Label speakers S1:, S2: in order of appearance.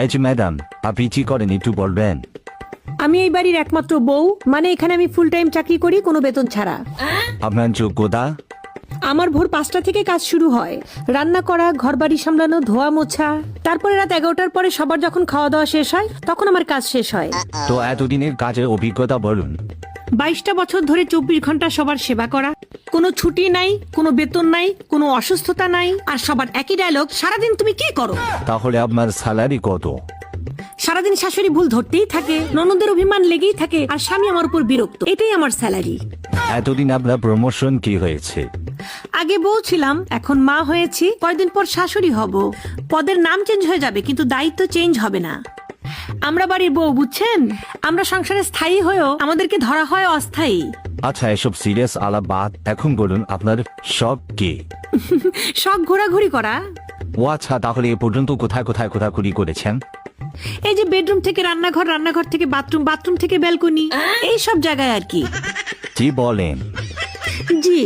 S1: এই যে ম্যাডাম, আপনি কি করেন একটু বলবেন?
S2: আমি এই বাড়ির একমাত্র বউ, মানে এখানে আমি ফুল টাইম চাকরি করি কোনো বেতন ছাড়া।
S1: আপনার যোগ্যতা?
S2: আমার ভোর 5টা থেকে কাজ শুরু হয়, রান্না করা, ঘর বাড়ি সামলানো, ধোয়া মোছা। তারপরে রাত 11টার পরে সবার যখন খাওয়া দাওয়া শেষ হয় তখন আমার কাজ শেষ হয়।
S1: তো এতদিনের কাজের অভিজ্ঞতা বলুন।
S2: 22টা বছর ধরে 24 ঘন্টা সবার সেবা করা, কোনো ছুটি নাই, কোনো বেতন নাই, কোনো অসুস্থতা নাই, আর সবার একই ডায়লগ, সারাদিন তুমি কি করো?
S1: তাহলে আপনার স্যালারি কত?
S2: সারাদিন শাশুড়ি ভুল ধরতেই থাকে, ননদের অভিমান লেগেই থাকে, আর স্বামী আমার উপর বিরক্ত। এটাই আমার স্যালারি।
S1: এতদিন আপনার প্রমোশন কি হয়েছে?
S2: আগে বউ ছিলাম, এখন মা হয়েছি, কয়েকদিন পর শাশুড়ি হব। পদের নাম চেঞ্জ হয়ে যাবে কিন্তু দায়িত্ব চেঞ্জ হবে না। আমরা বাড়ির বউ, বুঝছেন? আমরা সংসারে স্থায়ী হয়েও আমাদেরকে ধরা হয় অস্থায়ী।
S1: আচ্ছা, এসব সিরিয়াস আলাপ বাদ, এখন বলুন আপনার শখ কি?
S2: শখ ঘোরাঘুরি করা।
S1: ও আচ্ছা, তাহলে এ পর্যন্ত কোথায় কোথায় ঘোরাঘুরি করেছেন?
S2: এই যে বেডরুম থেকে রান্নাঘর, রান্নাঘর থেকে বাথরুম, বাথরুম থেকে ব্যালকনি, এই সব জায়গায় আর কি।
S1: কি বলেন?
S2: জি।